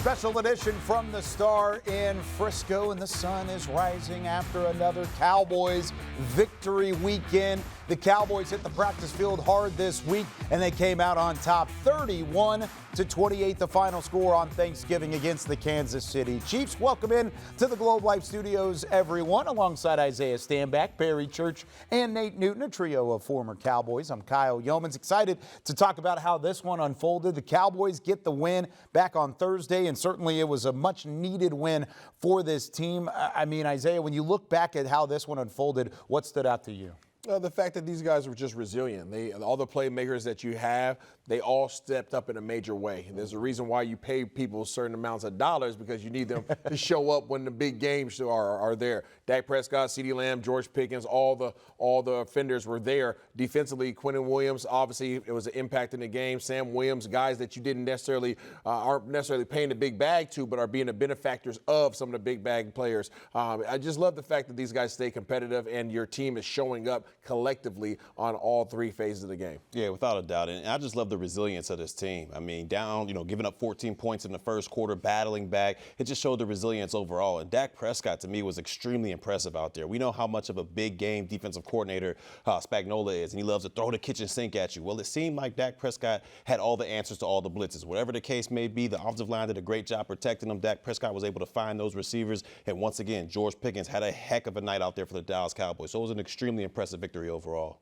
Special edition from the Star in Frisco, and the sun is rising after another Cowboys victory weekend. The Cowboys hit the practice field hard this week, and they came out on top 31-28, the final score on Thanksgiving against the Kansas City Chiefs. Welcome in to the Globe Life Studios, everyone, alongside Isaiah Stanback, Barry Church, and Nate Newton, a trio of former Cowboys. I'm Kyle Yeomans, excited to talk about how this one unfolded. The Cowboys get the win back on Thursday, and certainly it was a much-needed win for this team. I mean, Isaiah, when you look back at how this one unfolded, what stood out to you? The fact that these guys were just resilient. All the playmakers that you have, they all stepped up in a major way. And there's a reason why you pay people certain amounts of dollars, because you need them to show up when the big games are there. Dak Prescott, CeeDee Lamb, George Pickens, all the offenders were there. Defensively, Quentin Williams, obviously it was an impact in the game. Sam Williams, guys that you didn't necessarily aren't necessarily paying the big bag to, but are being the benefactors of some of the big bag players. I just love the fact that these guys stay competitive and your team is showing up collectively on all three phases of the game. Yeah, without a doubt. And I just love the resilience of this team. I mean, down, giving up 14 points in the first quarter, battling back. It just showed the resilience overall. And Dak Prescott, to me, was extremely impressive out there. We know how much of a big game defensive coordinator Spagnuolo is, and he loves to throw the kitchen sink at you. Well, it seemed like Dak Prescott had all the answers to all the blitzes. Whatever the case may be, the offensive line did a great job protecting them. Dak Prescott was able to find those receivers. And once again, George Pickens had a heck of a night out there for the Dallas Cowboys. So it was an extremely impressive victory overall.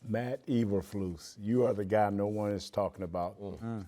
Matt Eberflus, you are the guy no one is talking about.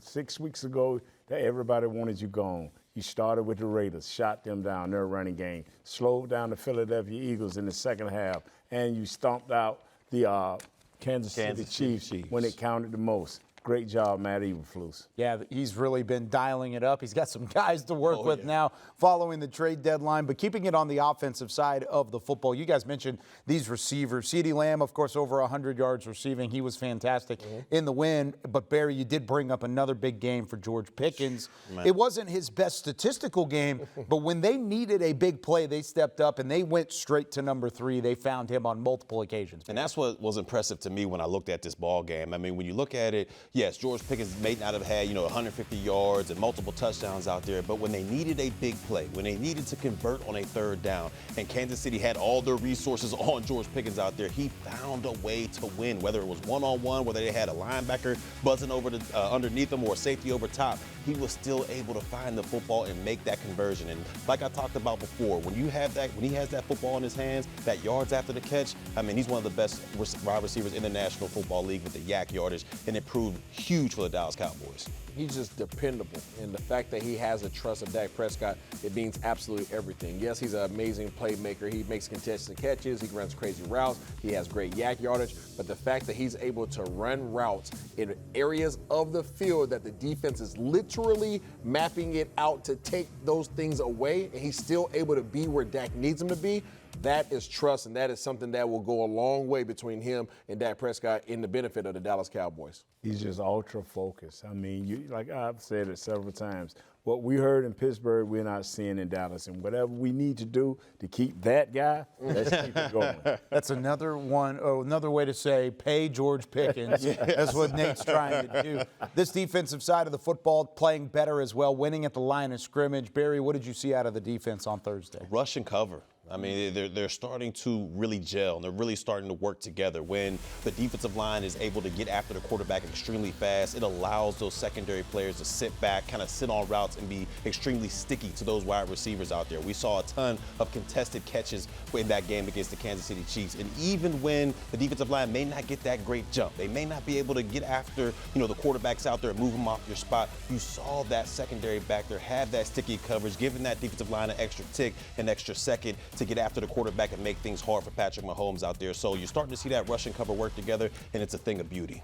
6 weeks ago, everybody wanted you gone. You started with the Raiders, shot them down, their running game, slowed down the Philadelphia Eagles in the second half, and you stomped out the Kansas City Chiefs when it counted the most. Great job, Matt Eberflus. Yeah, he's really been dialing it up. He's got some guys to work with now following the trade deadline, but keeping it on the offensive side of the football. You guys mentioned these receivers. CeeDee Lamb, of course, over 100 yards receiving. He was fantastic in the win. But, Barry, you did bring up another big game for George Pickens. It wasn't his best statistical game, but when they needed a big play, they stepped up, and they went straight to number 3. They found him on multiple occasions. And that's what was impressive to me when I looked at this ball game. I mean, when you look at it, yes, George Pickens may not have had, 150 yards and multiple touchdowns out there, but when they needed a big play, when they needed to convert on a third down, and Kansas City had all their resources on George Pickens out there, he found a way to win, whether it was one-on-one, whether they had a linebacker buzzing over underneath them or a safety over top. He was still able to find the football and make that conversion. And like I talked about before, when he has that football in his hands, that yards after the catch, I mean, he's one of the best wide receivers in the National Football League with the yak yardage, and it proved huge for the Dallas Cowboys. He's just dependable, and the fact that he has the trust of Dak Prescott, it means absolutely everything. Yes, he's an amazing playmaker. He makes contested catches. He runs crazy routes. He has great yak yardage, but the fact that he's able to run routes in areas of the field that the defense is literally mapping it out to take those things away, and he's still able to be where Dak needs him to be, that is trust, and that is something that will go a long way between him and Dak Prescott in the benefit of the Dallas Cowboys. He's just ultra focused. I mean, like I've said it several times, what we heard in Pittsburgh, we're not seeing in Dallas. And whatever we need to do to keep that guy, let's keep it going. That's another way to say pay George Pickens. That's what Nate's trying to do. This defensive side of the football playing better as well, winning at the line of scrimmage. Barry, what did you see out of the defense on Thursday? Rush and cover. I mean, they're starting to really gel, and they're really starting to work together. When the defensive line is able to get after the quarterback extremely fast, it allows those secondary players to sit back, kind of sit on routes, and be extremely sticky to those wide receivers out there. We saw a ton of contested catches in that game against the Kansas City Chiefs. And even when the defensive line may not get that great jump, they may not be able to get after, the quarterbacks out there and move them off your spot, you saw that secondary back there have that sticky coverage, giving that defensive line an extra tick, an extra second to get after the quarterback and make things hard for Patrick Mahomes out there. So you're starting to see that rush and cover work together, and it's a thing of beauty.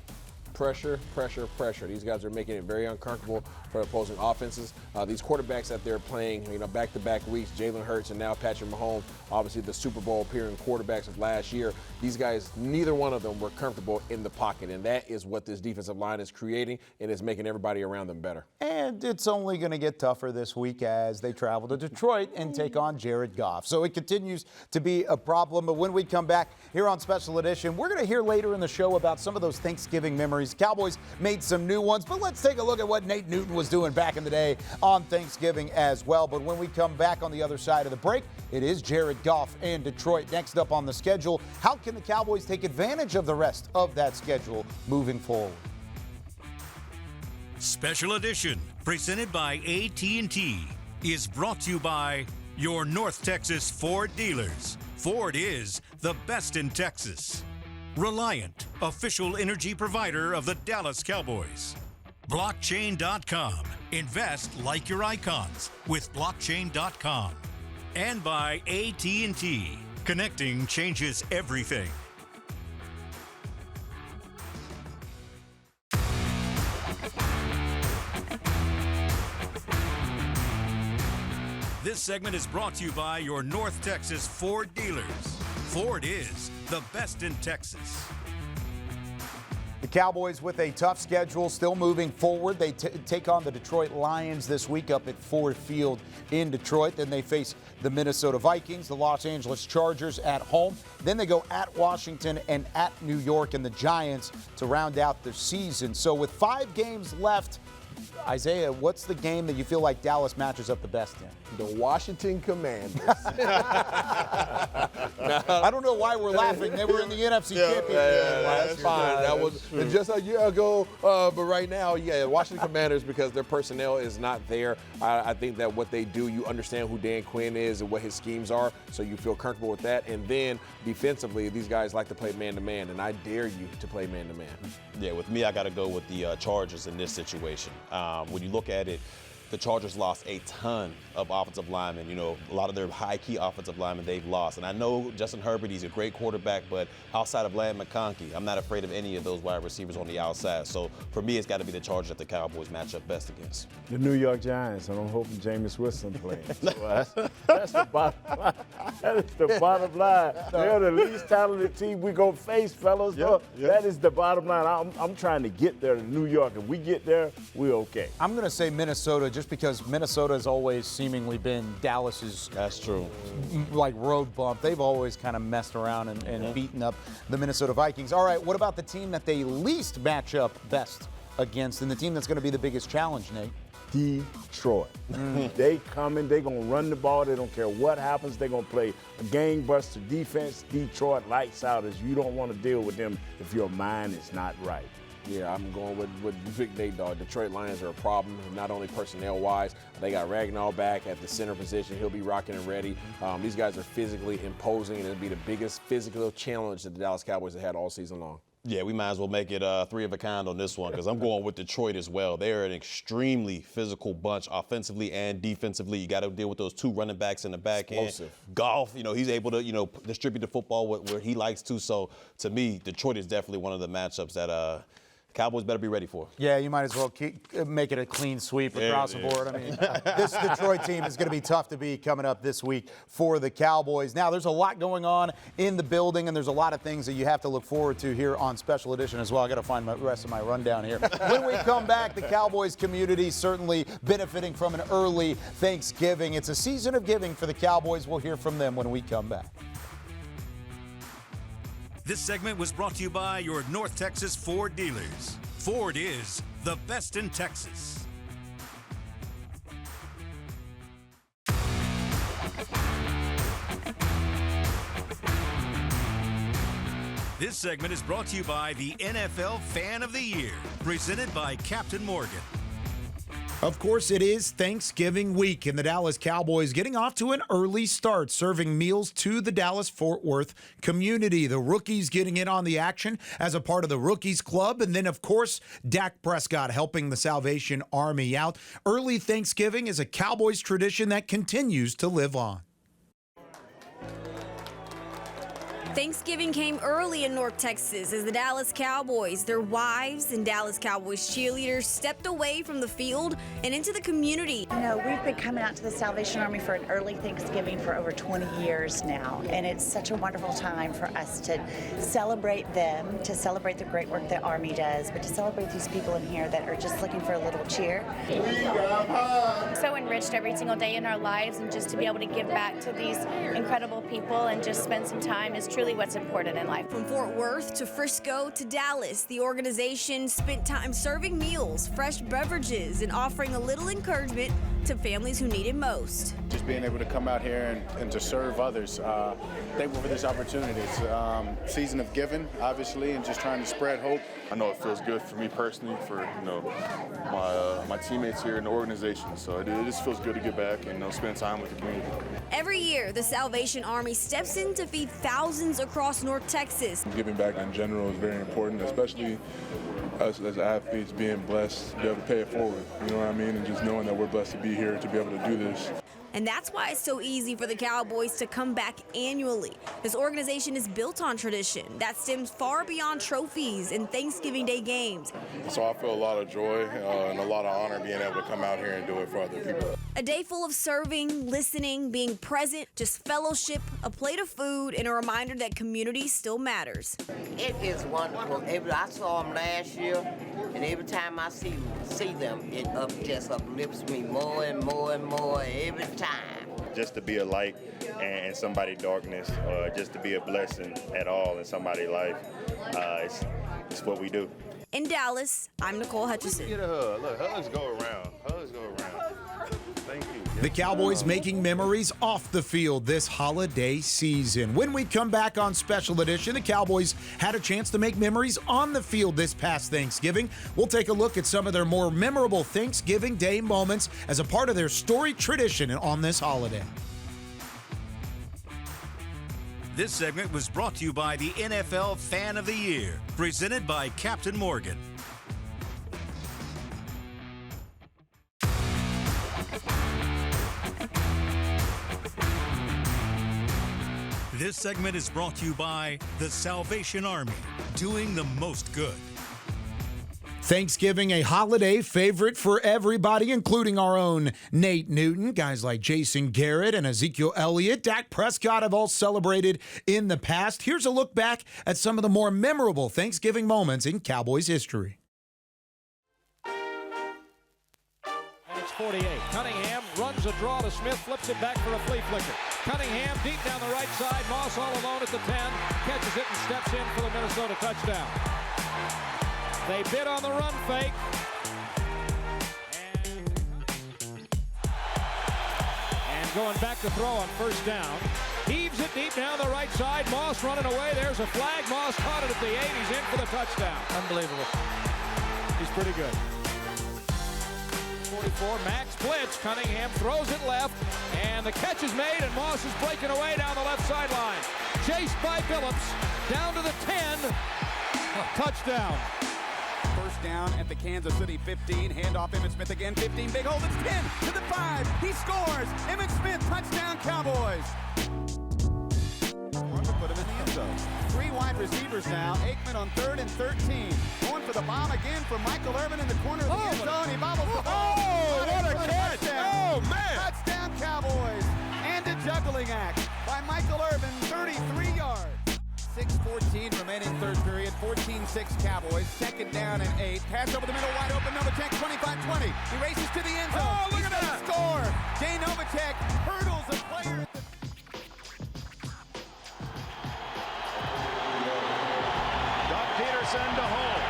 Pressure, pressure, pressure. These guys are making it very uncomfortable for opposing offenses. These quarterbacks that they're playing, back-to-back weeks, Jalen Hurts and now Patrick Mahomes, obviously the Super Bowl appearing quarterbacks of last year. These guys, neither one of them were comfortable in the pocket, and that is what this defensive line is creating, and it's making everybody around them better. And it's only going to get tougher this week as they travel to Detroit and take on Jared Goff. So it continues to be a problem. But when we come back here on Special Edition, we're going to hear later in the show about some of those Thanksgiving memories memories. Cowboys made some new ones, but let's take a look at what Nate Newton was doing back in the day on Thanksgiving as well. But when we come back on the other side of the break, it is Jared Goff and Detroit next up on the schedule. How can the Cowboys take advantage of the rest of that schedule moving forward? Special edition presented by AT&T is brought to you by your North Texas Ford dealers. Ford is the best in Texas. Reliant, official energy provider of the Dallas Cowboys. Blockchain.com. Invest like your icons with Blockchain.com. And by AT&T. Connecting changes everything. This segment is brought to you by your North Texas Ford dealers. Ford is the best in Texas. The Cowboys with a tough schedule, still moving forward. They take on the Detroit Lions this week up at Ford Field in Detroit. Then they face the Minnesota Vikings, the Los Angeles Chargers at home. Then they go at Washington and at New York and the Giants to round out their season. So with 5 games left, Isaiah, what's the game that you feel like Dallas matches up the best in? The Washington Commanders. I don't know why we're laughing. They were in the NFC Championship game last that's year. fine. That was just a year ago. But right now, Washington Commanders, because their personnel is not there. I think that what they do, you understand who Dan Quinn is and what his schemes are, so you feel comfortable with that. And then defensively, these guys like to play man-to-man, and I dare you to play man-to-man. Yeah, with me, I got to go with the Chargers in this situation. When you look at it, the Chargers lost a ton of offensive linemen. You know, a lot of their high-key offensive linemen they've lost. And I know Justin Herbert, he's a great quarterback, but outside of Land McConkey, I'm not afraid of any of those wide receivers on the outside. So for me, it's got to be the Chargers that the Cowboys match up best against. The New York Giants, and I'm hoping Jameis Winston playing. So that's the bottom line. That is the bottom line. They're the least talented team we going to face, fellas. That is the bottom line. I'm trying to get there to New York. If we get there, we're okay. I'm going to say Minnesota just because Minnesota has always seemingly been Dallas's That's true. like road bump. They've always kind of messed around and beaten up the Minnesota Vikings. All right, what about the team that they least match up best against and the team that's going to be the biggest challenge, Nate? Detroit. They coming, they gonna run the ball, they don't care what happens, they gonna play a gangbuster defense. Detroit lights out as you don't want to deal with them if your mind is not right. Yeah, I'm going with Big Nate, dog. Detroit Lions are a problem, not only personnel-wise. They got Ragnar back at the center position. He'll be rocking and ready. These guys are physically imposing, and it'll be the biggest physical challenge that the Dallas Cowboys have had all season long. Yeah, we might as well make it 3 of a kind on this one because I'm going with Detroit as well. They're an extremely physical bunch offensively and defensively. You got to deal with those 2 running backs in the back end. Goff, he's able to, distribute the football where he likes to. So, to me, Detroit is definitely one of the matchups that Cowboys better be ready for. Yeah, you might as well make it a clean sweep across the board. I mean, this Detroit team is going to be tough to beat coming up this week for the Cowboys. Now, there's a lot going on in the building, and there's a lot of things that you have to look forward to here on Special Edition as well. I got to find the rest of my rundown here. When we come back, the Cowboys community certainly benefiting from an early Thanksgiving. It's a season of giving for the Cowboys. We'll hear from them when we come back. This segment was brought to you by your North Texas Ford dealers. Ford is the best in Texas. This segment is brought to you by the NFL Fan of the Year, presented by Captain Morgan. Of course, it is Thanksgiving week, and the Dallas Cowboys getting off to an early start, serving meals to the Dallas-Fort Worth community. The rookies getting in on the action as a part of the Rookies Club, and then, of course, Dak Prescott helping the Salvation Army out. Early Thanksgiving is a Cowboys tradition that continues to live on. Thanksgiving came early in North Texas as the Dallas Cowboys, their wives, and Dallas Cowboys cheerleaders stepped away from the field and into the community. You know, we've been coming out to the Salvation Army for an early Thanksgiving for over 20 years now, and it's such a wonderful time for us to celebrate them, to celebrate the great work the Army does, but to celebrate these people in here that are just looking for a little cheer. So in enriched every single day in our lives, and just to be able to give back to these incredible people and just spend some time is truly what's important in life. From Fort Worth to Frisco to Dallas, the organization spent time serving meals, fresh beverages, and offering a little encouragement to families who need it most. Just being able to come out here and to serve others. Thankful for this opportunity. It's a season of giving, obviously, and just trying to spread hope. I know it feels good for me personally, for my teammates here in the organization. So it just feels good to get back and spend time with the community. Every year, the Salvation Army steps in to feed thousands across North Texas. Giving back in general is very important, especially us as athletes being blessed to be able to pay it forward. You know what I mean? And just knowing that we're blessed to be here to be able to do this. And that's why it's so easy for the Cowboys to come back annually. This organization is built on tradition that stems far beyond trophies and Thanksgiving Day games. So I feel a lot of joy and a lot of honor being able to come out here and do it for other people. A day full of serving, listening, being present, just fellowship, a plate of food, and a reminder that community still matters. It is wonderful. I saw them last year, and every time I see them, it just uplifts me more and more and more every time. Just to be a light in somebody's darkness, just to be a blessing at all in somebody's life, it's what we do. In Dallas, I'm Nicole Hutchison. Get a hug. Look, hugs go around. Hugs go around. Thank you. The Cowboys making memories off the field this holiday season. When we come back on Special Edition, the Cowboys had a chance to make memories on the field this past Thanksgiving. We'll take a look at some of their more memorable Thanksgiving Day moments as a part of their storied tradition on this holiday. This segment was brought to you by the NFL Fan of the Year, presented by Captain Morgan. This segment is brought to you by the Salvation Army, doing the most good. Thanksgiving, a holiday favorite for everybody, including our own Nate Newton. Guys like Jason Garrett and Ezekiel Elliott, Dak Prescott have all celebrated in the past. Here's a look back at some of the more memorable Thanksgiving moments in Cowboys history. And it's 48. Cunningham runs a draw to Smith, flips it back for a flea flicker. Cunningham deep down the right side. Moss all alone at the 10. Catches it and steps in for the Minnesota touchdown. They bid on the run fake. And going back to throw on first down. Heaves it deep down the right side. Moss running away. There's a flag. Moss caught it at the 8. He's in for the touchdown. Unbelievable. He's pretty good. 44, Max blitz. Cunningham throws it left, and the catch is made, and Moss is breaking away down the left sideline. Chased by Phillips, down to the 10. Touchdown. First down at the Kansas City 15. Handoff, Emmitt Smith again. 15, big hole. It's 10 to the 5. He scores. Emmitt Smith, touchdown Cowboys. Put him in the end zone. 3 wide receivers now. Aikman on 3rd and 13. Going for the bomb again from Michael Irvin in the corner of the end zone. He bobbles the ball. Oh, what a catch. Oh, man. Touchdown Cowboys. And a juggling act by Michael Irvin, 33 yards. 6:14 remaining third period. 14-6 Cowboys. Second down and 8. Pass over the middle, wide open. Novacek 25-20. He races to the end zone. Oh, look at that. Score. Jay Novacek hurdles a player at the Peterson to hold.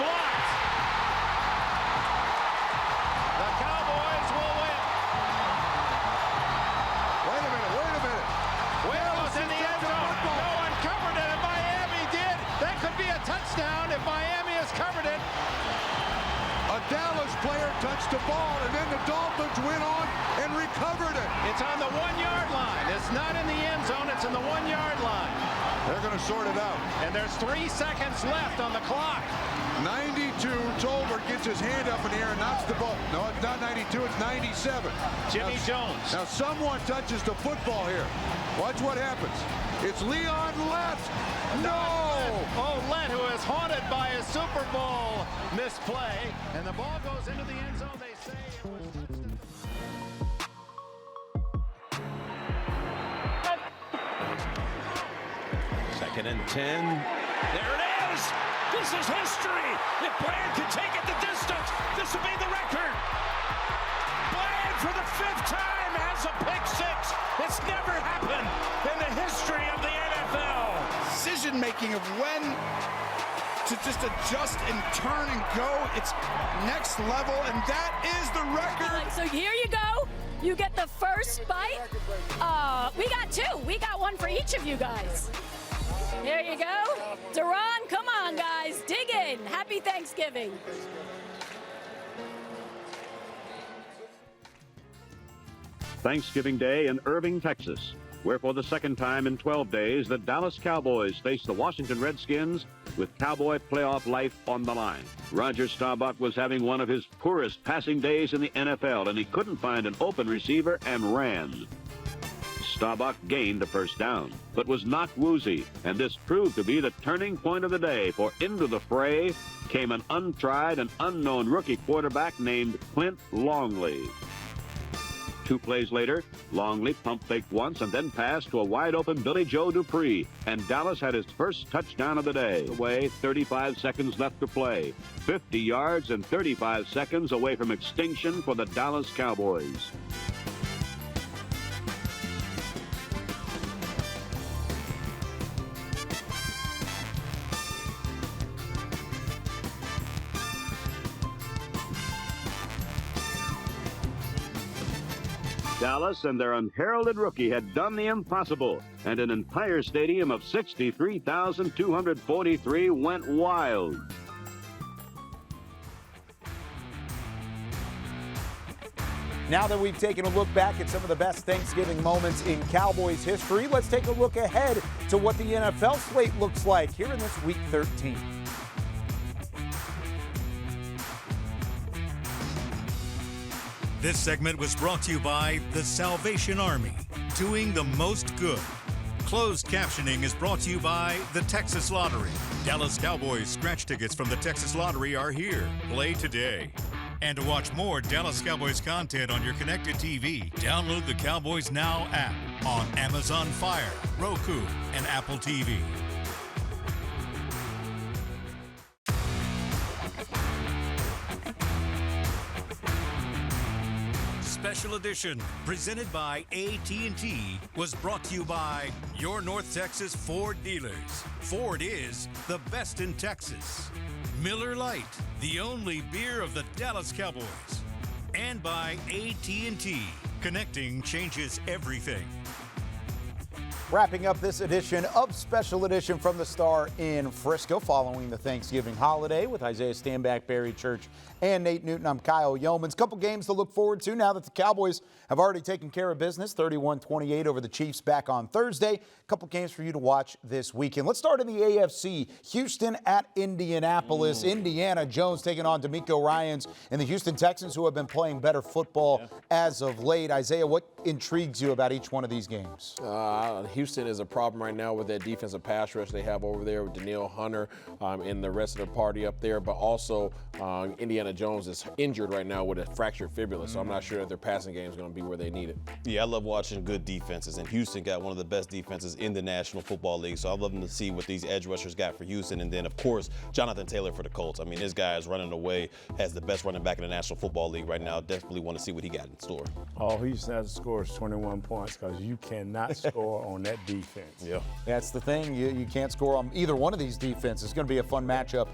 Blocked. The Cowboys will win. Wait a minute. Whale was in the end zone. No one covered it, and Miami did. That could be a touchdown if Miami has covered it. A Dallas player touched the ball, and then the Dolphins went on and recovered it. It's on the 1-yard line. It's not in the end zone. It's in the 1-yard line. They're going to sort it out. And there's 3 seconds left on the clock. 92, Tolbert gets his hand up in the air and knocks the ball. No, it's not 92, it's 97. Jimmy Jones. Now someone touches the football here. Watch what happens. It's Leon Lett. No! Oh, Lett, who is haunted by a Super Bowl misplay. And the ball goes into the end zone. They say it was touchdown. Second and 10. There it is! This is history! If Bland can take it the distance, this will be the record! Bland making of when to just adjust and turn and go. It's next level, and that is the record. So here you go. You get the first bite. We got two. We got one for each of you guys. There you go. Duran, come on, guys. Dig in. Happy Thanksgiving. Thanksgiving Day in Irving, Texas, where for the second time in 12 days, the Dallas Cowboys face the Washington Redskins with Cowboy playoff life on the line. Roger Staubach was having one of his poorest passing days in the NFL, and he couldn't find an open receiver and ran. Staubach gained a first down, but was not woozy, and this proved to be the turning point of the day, for into the fray came an untried and unknown rookie quarterback named Clint Longley. 2 plays later, Longley pump faked once and then passed to a wide-open Billy Joe Dupree, and Dallas had his first touchdown of the day. Away, 35 seconds left to play. 50 yards and 35 seconds away from extinction for the Dallas Cowboys. Dallas and their unheralded rookie had done the impossible, and an entire stadium of 63,243 went wild. Now that we've taken a look back at some of the best Thanksgiving moments in Cowboys history, let's take a look ahead to what the NFL slate looks like here in this Week 13. This segment was brought to you by the Salvation Army, doing the most good. Closed captioning is brought to you by the Texas Lottery. Dallas Cowboys scratch tickets from the Texas Lottery are here. Play today. And to watch more Dallas Cowboys content on your connected TV, download the Cowboys Now app on Amazon Fire, Roku, and Apple TV. Special edition presented by AT&T was brought to you by your North Texas Ford dealers. Ford is the best in Texas. Miller Lite, the only beer of the Dallas Cowboys. And by AT&T, connecting changes everything. Wrapping up this edition of Special Edition from the Star in Frisco following the Thanksgiving holiday with Isaiah Stanback, Barry Church, and Nate Newton. I'm Kyle Yeomans. Couple games to look forward to now that the Cowboys have already taken care of business, 31-28 over the Chiefs back on Thursday. Couple games for you to watch this weekend. Let's start in the AFC. Houston at Indianapolis. Indiana Jones taking on DeMeco Ryans and the Houston Texans, who have been playing better football as of late. Isaiah, what intrigues you about each one of these games? Houston is a problem right now with that defensive pass rush they have over there with Danielle Hunter and the rest of the party up there. But also, Indiana Jones is injured right now with a fractured fibula, so I'm not sure that their passing game is going to be where they need it. Yeah, I love watching good defenses, and Houston got one of the best defenses in the National Football League, so I love them to see what these edge rushers got for Houston. And then, of course, Jonathan Taylor for the Colts. I mean, this guy is running away as the best running back in the National Football League right now. Definitely want to see what he got in store. All Houston has to score is 21 points because you cannot score on that defense. Yeah. That's the thing. You can't score on either one of these defenses. It's going to be a fun matchup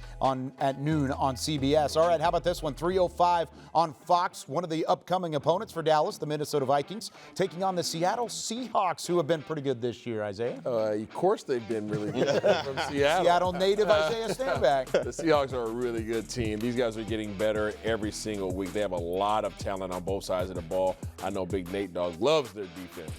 at noon on CBS. All right, how about this one? 3:05 on Fox. One of the upcoming opponents for Dallas, the Minnesota Vikings, taking on the Seattle Seahawks, who have been pretty good this year, Isaiah. Of course they've been really good from Seattle. Seattle native Isaiah Stanback. The Seahawks are a really good team. These guys are getting better every single week. They have a lot of talent on both sides of the ball. I know Big Nate Dogg loves their defense.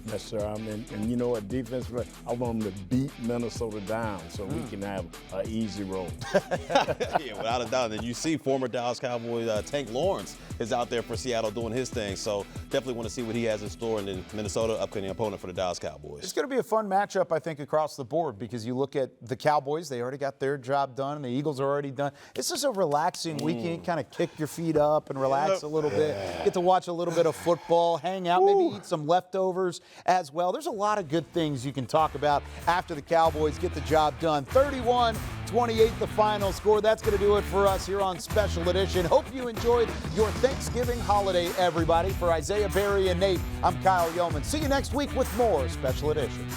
Yes, sir. And you know what, defense, I want them to beat Minnesota down so we can have an easy roll. Yeah, without a doubt. And you see former Dallas Cowboy Tank Lawrence is out there for Seattle doing his thing. So definitely want to see what he has in store. And then Minnesota, upcoming opponent for the Dallas Cowboys. It's going to be a fun matchup, I think, across the board because you look at the Cowboys. They already got their job done, and the Eagles are already done. This is a relaxing weekend. Kind of kick your feet up and relax a little bit. Get to watch a little bit of football, hang out, maybe eat some leftovers as well. There's a lot of good things you can talk about after the Cowboys get the job done. 31-28 the final score. That's going to do it for us here on Special Edition. Hope you enjoyed your Thanksgiving holiday, everybody. For Isaiah, Barry, and Nate, I'm Kyle Yeomans. See you next week with more Special Edition.